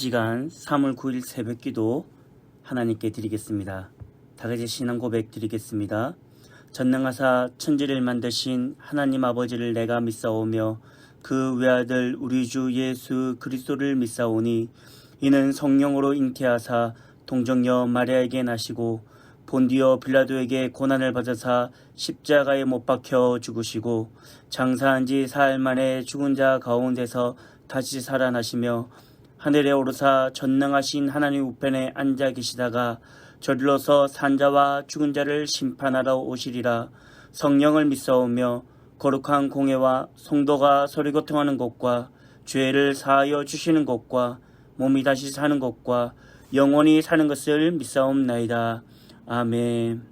시간 3월 9일 새벽기도 하나님께 드리겠습니다. 다같이 신앙 고백 드리겠습니다. 전능하사 천지를 만드신 하나님 아버지를 내가 믿사오며 그 외아들 우리 주 예수 그리스도를 믿사오니 이는 성령으로 잉태하사 동정녀 마리아에게 나시고 본디오 빌라도에게 고난을 받으사 십자가에 못 박혀 죽으시고 장사한 지 사흘 만에 죽은 자 가운데서 다시 살아나시며 하늘에 오르사 전능하신 하나님 우편에 앉아 계시다가 저리로서 산자와 죽은 자를 심판하러 오시리라. 성령을 믿사오며 거룩한 공회와 성도가 서로 교통하는 것과 죄를 사하여 주시는 것과 몸이 다시 사는 것과 영원히 사는 것을 믿사옵나이다. 아멘.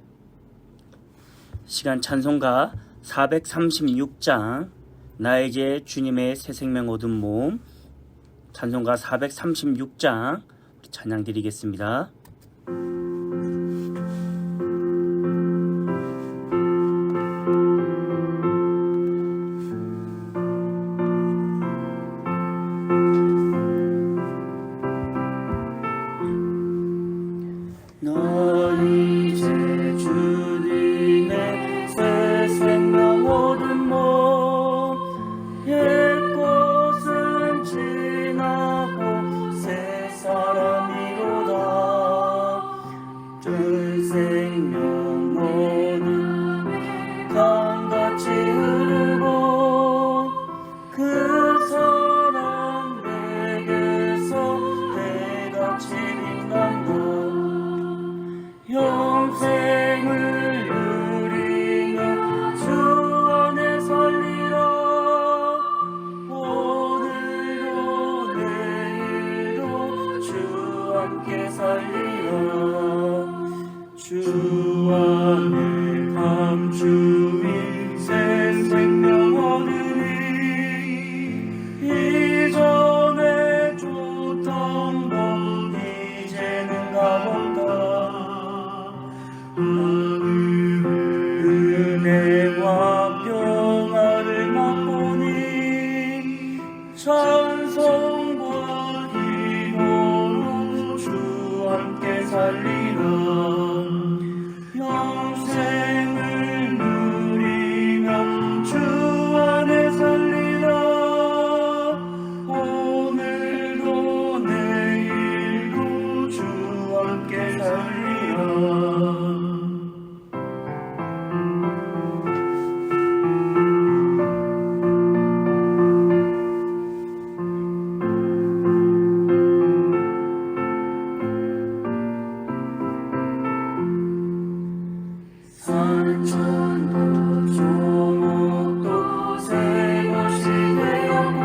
시간 찬송가 436장 나의 죄 주님의 새 생명 얻은 몸, 찬송가 436장 찬양 드리겠습니다. 너희 죄 주님의 새 생명 얻은 몸, 옛것은 지나고 새 사람이로다. 주 생명 얻은 강같이 흐르고 그 사랑 내게서 해같이 빛난다. 영생을 누리며 주 안에 살리라. 오늘도 내일도 주 함께 살리라. 주 안에 감추인 새 생명 얻으니 이전에 좋던 것 이제는 가본다. 은혜와 평화를 맛보니 찬송과 기도로 주 함께 살리라. 영생을 누리며 주 안에 살리라. 오늘도 내일도 주 함께 살리라. 산천도 조목도 새 곳이 되었고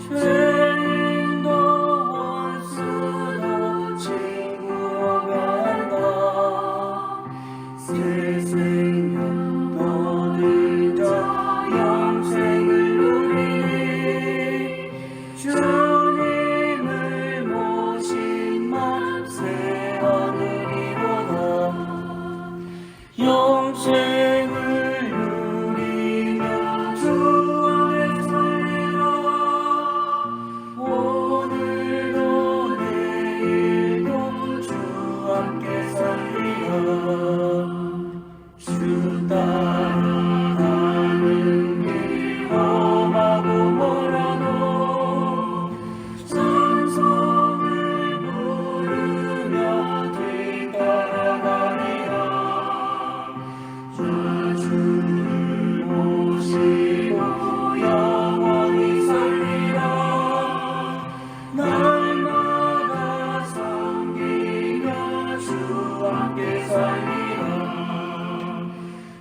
죄인도 원수도 친구로 변한다. 새 생명 얻은 자 영생을 누리니 주님을 모신 맘 새 하늘이로다. 영생을 누리며 주 안에 살리라. 오늘도 내일도 주 함께 살리라. 주 따라가는 길 험하고 멀어도 찬송을 부르며 뒤따라가리라. 주를 모시고 영원히 살리라. 날마다 섬기며 주 함께 살리라.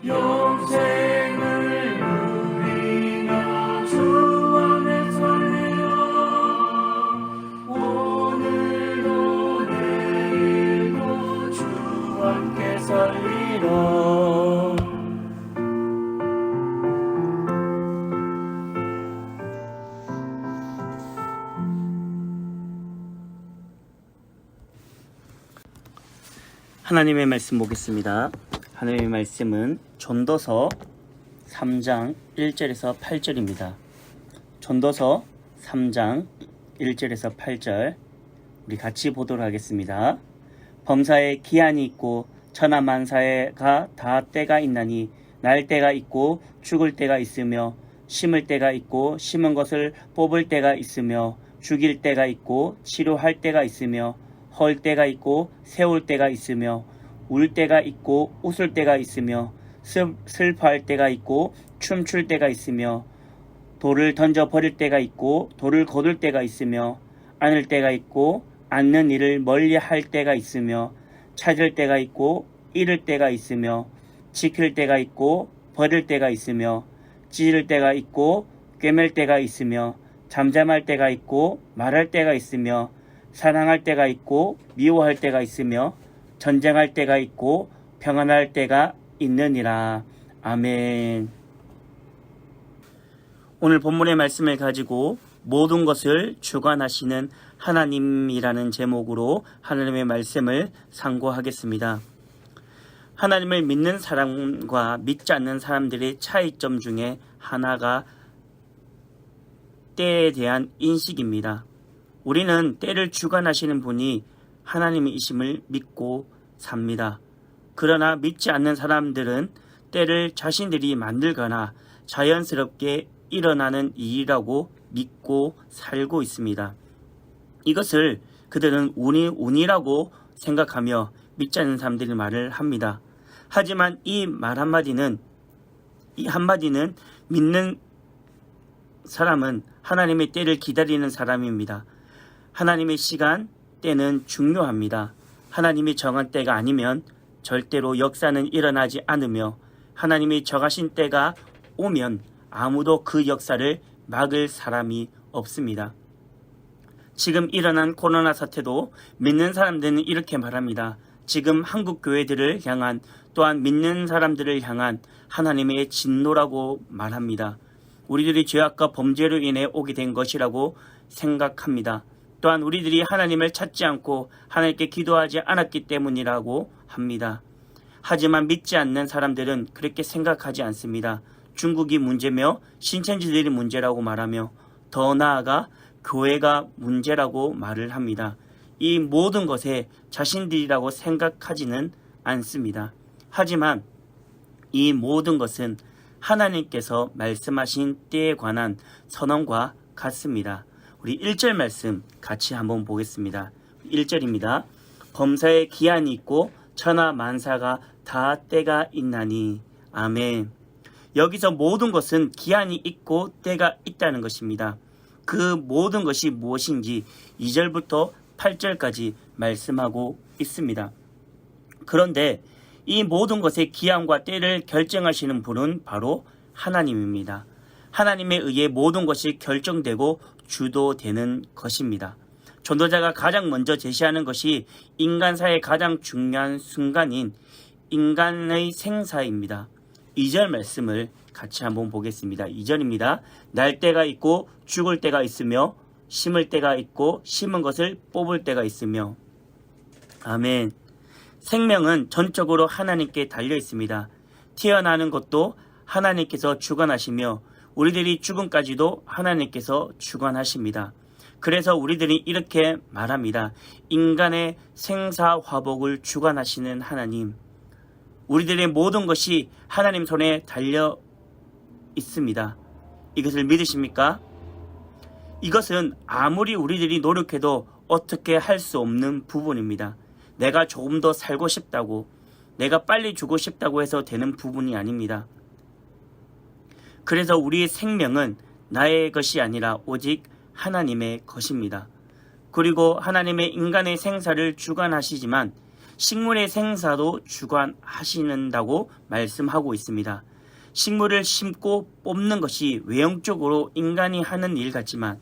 영생을 누리며 주 안에 살리라. 오늘도 내일도 주 함께 살리라. 하나님의 말씀 보겠습니다. 하나님의 말씀은 전도서 3장 1절에서 8절입니다. 전도서 3장 1절에서 8절 우리 같이 보도록 하겠습니다. 범사에 기한이 있고 천하만사가 다 때가 있나니 날 때가 있고 죽을 때가 있으며 심을 때가 있고 심은 것을 뽑을 때가 있으며 죽일 때가 있고 치료할 때가 있으며 헐 때가 있고 세울 때가 있으며 울 때가 있고 웃을 때가 있으며 슬퍼할 때가 있고 춤출 때가 있으며 돌을 던져 버릴 때가 있고 돌을 거둘 때가 있으며 안을 때가 있고 앉는 일을 멀리 할 때가 있으며 찾을 때가 있고 잃을 때가 있으며 지킬 때가 있고 버릴 때가 있으며 찢을 때가 있고 꿰맬 때가 있으며 잠잠할 때가 있고 말할 때가 있으며 사랑할 때가 있고 미워할 때가 있으며 전쟁할 때가 있고 평안할 때가 있느니라. 아멘. 오늘 본문의 말씀을 가지고 모든 것을 주관하시는 하나님이라는 제목으로 하나님의 말씀을 상고하겠습니다. 하나님을 믿는 사람과 믿지 않는 사람들의 차이점 중에 하나가 때에 대한 인식입니다. 우리는 때를 주관하시는 분이 하나님이심을 믿고 삽니다. 그러나 믿지 않는 사람들은 때를 자신들이 만들거나 자연스럽게 일어나는 일이라고 믿고 살고 있습니다. 이것을 그들은 운이라고 생각하며 믿지 않는 사람들이 말을 합니다. 하지만 이 말 한마디는 믿는 사람은 하나님의 때를 기다리는 사람입니다. 하나님의 시간, 때는 중요합니다. 하나님이 정한 때가 아니면 절대로 역사는 일어나지 않으며 하나님이 정하신 때가 오면 아무도 그 역사를 막을 사람이 없습니다. 지금 일어난 코로나 사태도 믿는 사람들은 이렇게 말합니다. 지금 한국 교회들을 향한 또한 믿는 사람들을 향한 하나님의 진노라고 말합니다. 우리들이 죄악과 범죄로 인해 오게 된 것이라고 생각합니다. 또한 우리들이 하나님을 찾지 않고 하나님께 기도하지 않았기 때문이라고 합니다. 하지만 믿지 않는 사람들은 그렇게 생각하지 않습니다. 중국이 문제며 신천지들이 문제라고 말하며 더 나아가 교회가 문제라고 말을 합니다. 이 모든 것에 자신들이라고 생각하지는 않습니다. 하지만 이 모든 것은 하나님께서 말씀하신 때에 관한 선언과 같습니다. 우리 1절 말씀 같이 한번 보겠습니다. 1절입니다. 범사에 기한이 있고 천하 만사가 다 때가 있나니. 아멘. 여기서 모든 것은 기한이 있고 때가 있다는 것입니다. 그 모든 것이 무엇인지 2절부터 8절까지 말씀하고 있습니다. 그런데 이 모든 것의 기한과 때를 결정하시는 분은 바로 하나님입니다. 하나님에 의해 모든 것이 결정되고 주도되는 것입니다. 전도자가 가장 먼저 제시하는 것이 인간사의 가장 중요한 순간인 인간의 생사입니다. 2절 말씀을 같이 한번 보겠습니다. 2절입니다. 날 때가 있고 죽을 때가 있으며 심을 때가 있고 심은 것을 뽑을 때가 있으며. 아멘. 생명은 전적으로 하나님께 달려 있습니다. 태어나는 것도 하나님께서 주관하시며 우리들이 죽음까지도 하나님께서 주관하십니다. 그래서 우리들이 이렇게 말합니다. 인간의 생사화복을 주관하시는 하나님. 우리들의 모든 것이 하나님 손에 달려 있습니다. 이것을 믿으십니까? 이것은 아무리 우리들이 노력해도 어떻게 할 수 없는 부분입니다. 내가 조금 더 살고 싶다고, 내가 빨리 죽고 싶다고 해서 되는 부분이 아닙니다. 그래서 우리의 생명은 나의 것이 아니라 오직 하나님의 것입니다. 그리고 하나님의 인간의 생사를 주관하시지만 식물의 생사도 주관하시는다고 말씀하고 있습니다. 식물을 심고 뽑는 것이 외형적으로 인간이 하는 일 같지만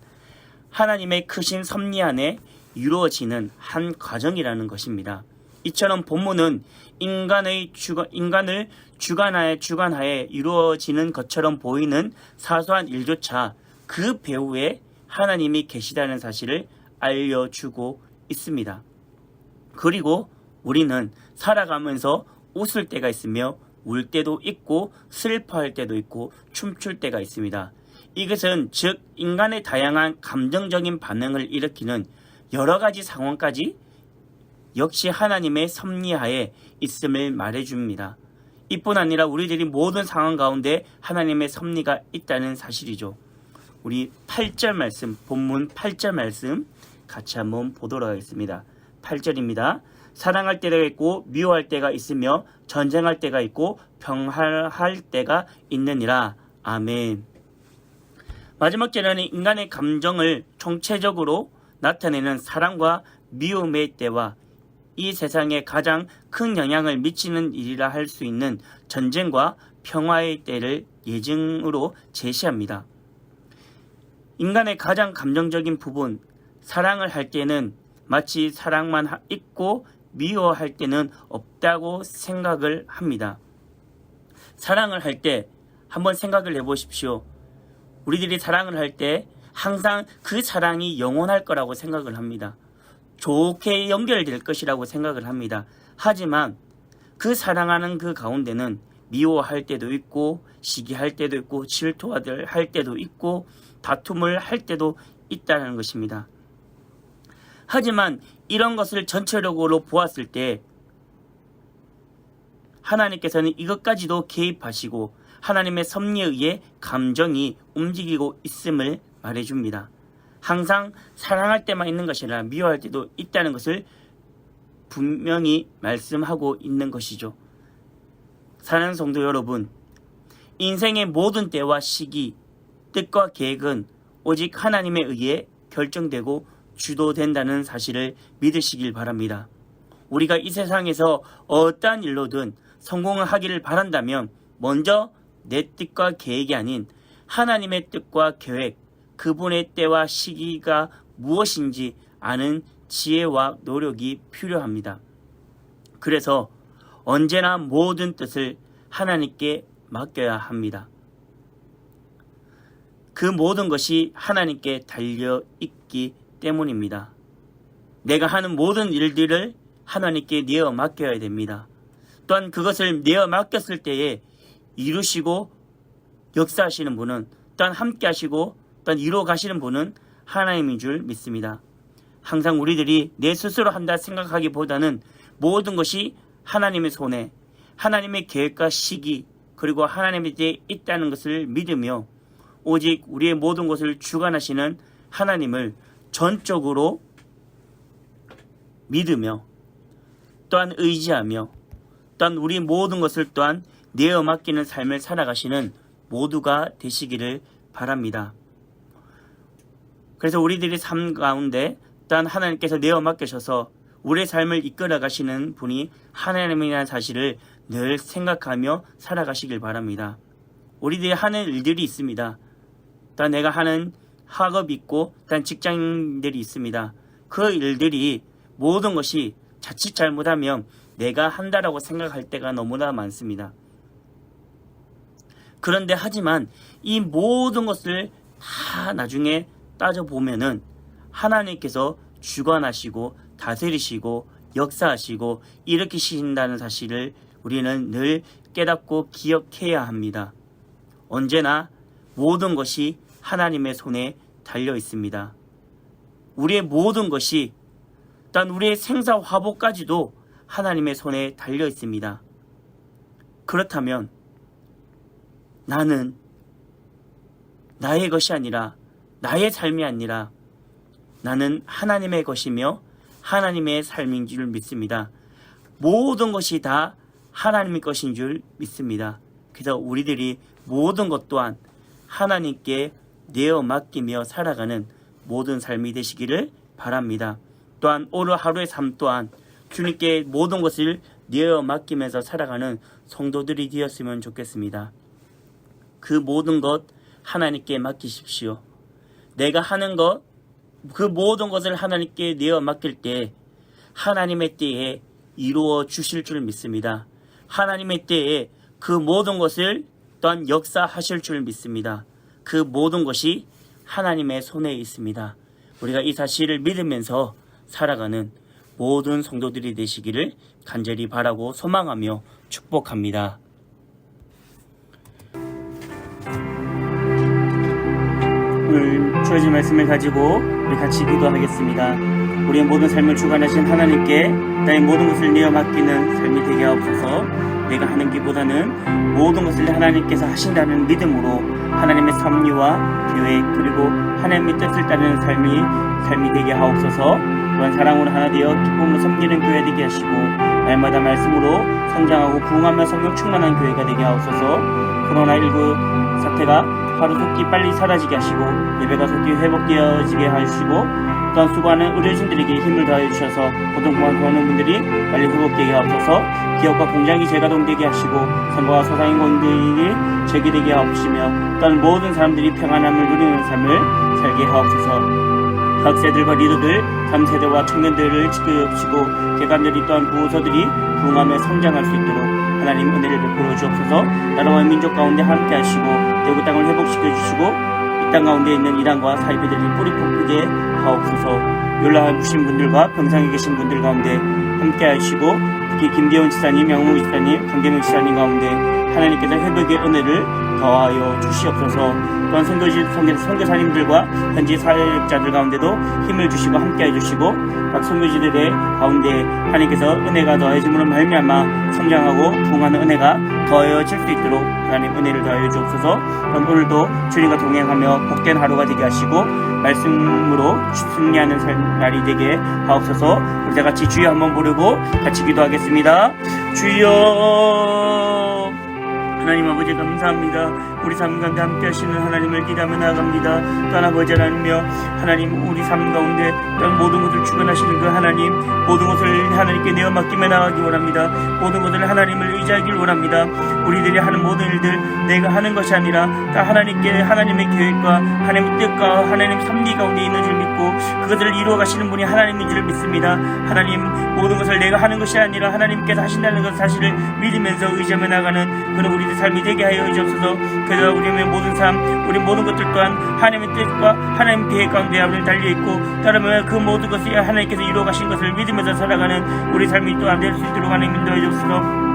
하나님의 크신 섭리 안에 이루어지는 한 과정이라는 것입니다. 이처럼 본문은 인간을 주관하에 이루어지는 것처럼 보이는 사소한 일조차 그 배후에 하나님이 계시다는 사실을 알려주고 있습니다. 그리고 우리는 살아가면서 웃을 때가 있으며 울 때도 있고 슬퍼할 때도 있고 춤출 때가 있습니다. 이것은 즉 인간의 다양한 감정적인 반응을 일으키는 여러 가지 상황까지 역시 하나님의 섭리하에 있음을 말해줍니다. 이뿐 아니라 우리들이 모든 상황 가운데 하나님의 섭리가 있다는 사실이죠. 우리 8절 말씀, 본문 8절 말씀 같이 한번 보도록 하겠습니다. 8절입니다. 사랑할 때가 있고 미워할 때가 있으며 전쟁할 때가 있고 평화할 때가 있느니라. 아멘. 마지막 절에는 인간의 감정을 총체적으로 나타내는 사랑과 미움의 때와 이 세상에 가장 큰 영향을 미치는 일이라 할 수 있는 전쟁과 평화의 때를 예증으로 제시합니다. 인간의 가장 감정적인 부분, 사랑을 할 때는 마치 사랑만 있고 미워할 때는 없다고 생각을 합니다. 사랑을 할 때 한번 생각을 해보십시오. 우리들이 사랑을 할 때 항상 그 사랑이 영원할 거라고 생각을 합니다. 좋게 연결될 것이라고 생각을 합니다. 하지만 그 사랑하는 그 가운데는 미워할 때도 있고 시기할 때도 있고 질투할 때도 있고 다툼을 할 때도 있다는 것입니다. 하지만 이런 것을 전체적으로 보았을 때 하나님께서는 이것까지도 개입하시고 하나님의 섭리에 의해 감정이 움직이고 있음을 말해줍니다. 항상 사랑할 때만 있는 것이 아니라 미워할 때도 있다는 것을 분명히 말씀하고 있는 것이죠. 사랑하는 성도 여러분, 인생의 모든 때와 시기, 뜻과 계획은 오직 하나님에 의해 결정되고 주도된다는 사실을 믿으시길 바랍니다. 우리가 이 세상에서 어떠한 일로든 성공을 하기를 바란다면 먼저 내 뜻과 계획이 아닌 하나님의 뜻과 계획, 그분의 때와 시기가 무엇인지 아는 지혜와 노력이 필요합니다. 그래서 언제나 모든 뜻을 하나님께 맡겨야 합니다. 그 모든 것이 하나님께 달려있기 때문입니다. 내가 하는 모든 일들을 하나님께 내어 맡겨야 됩니다. 또한 그것을 내어 맡겼을 때에 이루시고 역사하시는 분은, 또한 함께 하시고 또한 이루어 가시는 분은 하나님인 줄 믿습니다. 항상 우리들이 내 스스로 한다 생각하기보다는 모든 것이 하나님의 손에, 하나님의 계획과 시기, 그리고 하나님의 때에 있다는 것을 믿으며 오직 우리의 모든 것을 주관하시는 하나님을 전적으로 믿으며 또한 의지하며 또한 우리 모든 것을 또한 내어 맡기는 삶을 살아가시는 모두가 되시기를 바랍니다. 그래서 우리들의 삶 가운데 또한 하나님께서 내어 맡기셔서 우리의 삶을 이끌어 가시는 분이 하나님이라는 사실을 늘 생각하며 살아가시길 바랍니다. 우리들이 하는 일들이 있습니다. 또한 내가 하는 학업이 있고 또한 직장들이 있습니다. 그 일들이 모든 것이 자칫 잘못하면 내가 한다라고 생각할 때가 너무나 많습니다. 그런데 하지만 이 모든 것을 다 나중에 따져보면은 하나님께서 주관하시고 다스리시고 역사하시고 일으키신다는 사실을 우리는 늘 깨닫고 기억해야 합니다. 언제나 모든 것이 하나님의 손에 달려 있습니다. 우리의 모든 것이, 또한 우리의 생사화복까지도 하나님의 손에 달려 있습니다. 그렇다면 나는 나의 것이 아니라, 나의 삶이 아니라 나는 하나님의 것이며 하나님의 삶인 줄 믿습니다. 모든 것이 다 하나님의 것인 줄 믿습니다. 그래서 우리들이 모든 것 또한 하나님께 내어 맡기며 살아가는 모든 삶이 되시기를 바랍니다. 또한 오늘 하루의 삶 또한 주님께 모든 것을 내어 맡기면서 살아가는 성도들이 되었으면 좋겠습니다. 그 모든 것 하나님께 맡기십시오. 내가 하는 것, 그 모든 것을 하나님께 내어 맡길 때 하나님의 때에 이루어 주실 줄 믿습니다. 하나님의 때에 그 모든 것을 또한 역사하실 줄 믿습니다. 그 모든 것이 하나님의 손에 있습니다. 우리가 이 사실을 믿으면서 살아가는 모든 성도들이 되시기를 간절히 바라고 소망하며 축복합니다. 오늘 주어진 말씀을 가지고 우리 같이 기도하겠습니다. 우리의 모든 삶을 주관하신 하나님께 나의 모든 것을 내어 맡기는 삶이 되게 하옵소서. 내가 하는 것보다는 모든 것을 하나님께서 하신다는 믿음으로 하나님의 섭리와 계획 그리고 하나님의 뜻을 따르는 삶이 되게 하옵소서. 또한 사랑으로 하나 되어 기쁨으로 섬기는 교회 되게 하시고 날마다 말씀으로 성장하고 부흥하며 성령 충만한 교회가 되게 하옵소서. 코로나19 사태가 하루속히 빨리 사라지게 하시고 예배가 속히 회복되어지게 하시고 또한 수고하는 의료진들에게 힘을 더해 주셔서 고통받는 분들이 빨리 회복되게 하옵소서. 기업과 공장이 재가동되게 하시고 선거와 소상인공들이 재개되게 하옵시며 또한 모든 사람들이 평안함을 누리는 삶을 살게 하옵소서. 학생들과 리더들, 3세대와 청년들을 지켜주시고 개관들이 또한 부서들이 부흥하며 성장할 수 있도록 하나님 은혜를 베풀어 주옵소서. 나라와 민족 가운데 함께 하시고 대구 땅을 회복시켜 주시고 이 땅 가운데 있는 이란과 사이비들이 뿌리 뽑히게 하옵소서. 연락하신 분들과 병상에 계신 분들 가운데 함께 하시고 특히 김대원 지사님, 양무 지사님, 강대명 지사님 가운데 하나님께서 회복의 은혜를 더하여 주시옵소서. 또한 선교사님들과 현지 사역자들 가운데도 힘을 주시고 함께해 주시고 각 선교지들의 가운데 하나님께서 은혜가 더해짐으로 말미암아 성장하고 부흥하는 은혜가 더해질 수 있도록 하나님 은혜를 더하여 주옵소서. 그럼 오늘도 주님과 동행하며 복된 하루가 되게 하시고 말씀으로 승리하는 날이 되게 하옵소서. 우리 다 같이 주여 한번 부르고 같이 기도하겠습니다. 주여 하나님 아버지 감사합니다. 우리 삶 가운데 함께 하시는 하나님을 기대하며 나아갑니다. 또한 아버지 하나님이여 하나님 우리 삶 가운데 또한 모든 것을 주관하시는 그 하나님 모든 것을 하나님께 내어 맡기며 나가기 원합니다. 모든 것을 하나님을 의지하길 원합니다. 우리들이 하는 모든 일들 내가 하는 것이 아니라 다 하나님께 하나님의 계획과 하나님의 뜻과 하나님의 섭리 가운데 있는 줄 믿고 그것을 이루어 가시는 분이 하나님인 줄 믿습니다. 하나님 모든 것을 내가 하는 것이 아니라 하나님께서 하신다는 것 사실을 믿으면서 의지하며 나가는 그런 우리들 삶이 되게 하여 주옵소서. 그래서 우리의 모든 삶 우리 모든 것들 또한 하나님의 뜻과 하나님의 계획 가운데 우리는 달려있고 따르면 그 모든 것이 하나님께서 이루어 가신 것을 믿으면서 살아가는 우리 삶이 또한 될 수 있도록 하나님 인도해 주옵소서.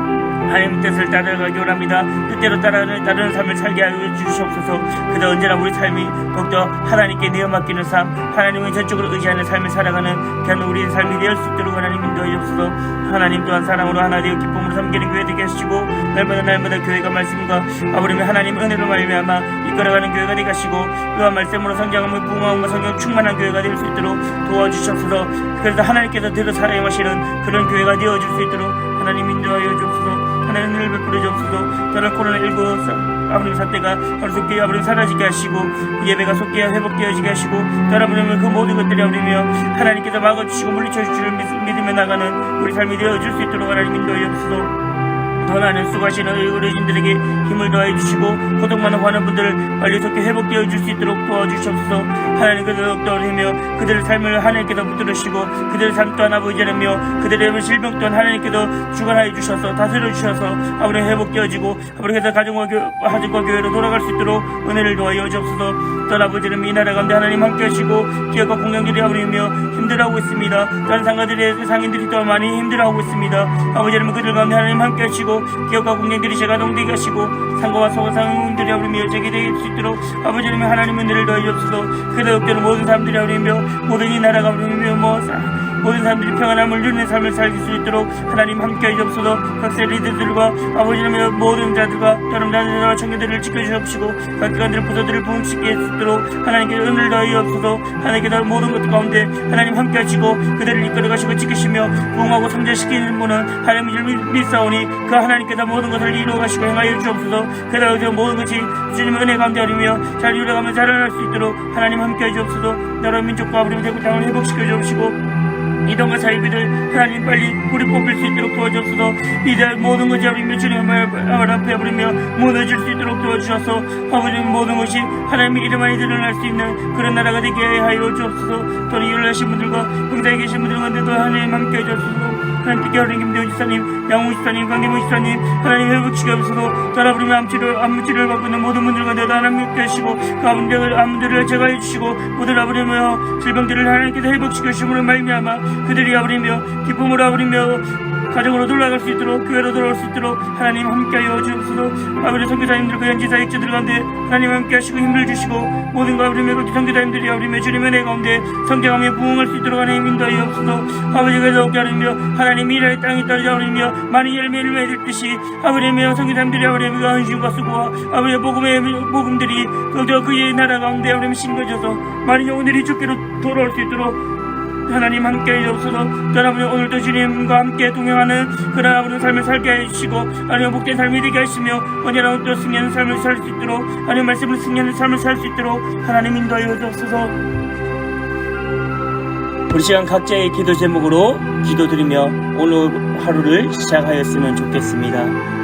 하나님의 뜻을 따라가기 원합니다. 뜻대로 따르는 삶을 살게 하여 주시옵소서. 그래서 언제나 우리 삶이 더욱더 하나님께 내어 맡기는 삶 하나님을 전적으로 의지하는 삶을 살아가는 그런 우리의 삶이 되어 수 있도록 하나님 인도해 주옵소서. 하나님 또한 사랑으로 하나 되어 기쁨으로 섬기는 교회 되게 하시고 날마다 교회가 말씀과 아버님의 하나님 은혜로 말미암아 이끌어가는 교회가 되게 하시고 또한 말씀으로 성장하며 부흥하고 성령 충만한 교회가 될 수 있도록 도와주시옵소서. 그래서 하나님께서 들어 사용하시는 그런 교회가 되어줄 수 있도록 하나님 인도하여 주옵소서. 하나님 은혜를 베풀어 주옵소서. 다른 코로나19 아버님 사태가 하루속히 아버님 사라지게 하시고 예배가 속히 회복되어지게 하시고 다른 아버님 그 모든 것들이 아버님이여 하나님께서 막아주시고 물리쳐 주시를 믿으며 나가는 우리 삶이 되어줄 수 있도록 하나님 인도하여 주옵소서. 더 많은 수고하시는 의료진들에게 힘을 더해 주시고 고통만 하는 분들을 빨리 속히 회복되어 줄 수 있도록 도와주시옵소서. 하나님께서 더욱더 어리며 그들의 삶을 하나님께서 붙들으시고 그들의 삶 또한 아버지 하나며 그들의 질병 또한 하나님께서 주관하여 주셔서 다스려 주셔서 아버님 회복되어지고 아버님께서 가정과 교회로 돌아갈 수 있도록 은혜를 도와여 주옵소서. 또한 아버지 하나님 이 나라 가운데 하나님 함께 하시고 기업과 공장들이 아버님이며 힘들어하고 있습니다. 다른 상가들의 상인들이 또한 많이 힘들어하고 있습니다. 아버지 하나님 그들 가운데 하나님 함께 하시고 기업과 공장들이 재가동되게 하시고 상가와 소상공인들이 아버님이여 재개될 수 있도록 아버지 하나님 하나님의 은혜를 더해 주옵소서. 그래서 역대로 모든 사람들이 아버님이여 모든 이 나라가 아버님이여 모든 사람들이 평안함을 누리는 삶을 살 수 있도록 하나님 함께 해주옵소서. 각 세리들과 아버지 하나님의 모든 자들과 다른 자들과 청년들을 지켜주옵시고 각 기관들의 부서들을 부흥시킬 수 있도록 하나님께 은혜를 더하옵소서. 하나님께서 모든 것 가운데 하나님 함께 하시고 그들을 이끌어가시고 지키시며 부흥하고 성장시키는 분은 하나님을 믿사오니 그 하나님께서 모든 것을 이루어가시고 행하여 주옵소서. 그래서 모든 것이 주님의 은혜 가운데 아니며 잘 이루어가며 자라날 수 있도록 하나님 함께 해주옵소서. 나라 민족과 아버님의 대구 땅을 회복시켜 주옵시고 이동과 사이비들 하나님 빨리 뿌리 뽑힐 수 있도록 도와주옵소서. 이제 모든 것이 아버님의 주님의 말 앞에 아버님이여 무너질 수 있도록 도와주셔서 아버님 모든 것이 하나님의 이름만이 드러날 수 있는 그런 나라가 되게 하여 주옵소서. 또는 일을 하신 분들과 병사에 계신 분들 가운데도 하나님 함께 해주옵소서. 하나님 특히 하나님 김대훈 지사님, 양우 지사님, 강대문 지사님 하나님 회복시켜주소서. 따라 부르며 암치료를 받고 있는 모든 분들 가운데도 하나님 함께 하시고 그 암들을 제거해 주시고 모든 아버님이여 질병들을 하나님께서 회복시켜 주심으로 말미암아 그들이 아버님이여 기쁨으로 아버님이여 가정으로 돌아갈 수 있도록 교회로 돌아올 수 있도록 하나님 함께하여 주옵소서. 아버지 선교사님들과 현지사 역자들 가운데 하나님 함께하시고 힘을 주시고 모든 아버지 매거기 선교사님들이 아버지 주님의 은혜 가운데 성장하며 부흥할 수 있도록 하나님 인도하여 없소서. 아버지가 더욱게 하나님이여 하나님 이라의 땅에 떨어져 아버지며 많은 열매를 맺듯이 아버지며 성교사님들이 아버지가 헌신과 수고와 아버지의 복음들이 더욱더 그의 나라 가운데 아버지 심겨져서 많은 영혼들이 주께로 돌아올 수 있도록 하나님 함께 해주옵소서. 여러분 오늘도 주님과 함께 동행하는 그런 아버지 삶을 살게 해주시고 하나님 복된 삶이 되게 하시며 언제나 또 승리하는 삶을 살 수 있도록 하나님 말씀을 승리하는 삶을 살 수 있도록 하나님 인도하여 주옵소서. 우리 시간 각자의 기도 제목으로 기도드리며 오늘 하루를 시작하였으면 좋겠습니다.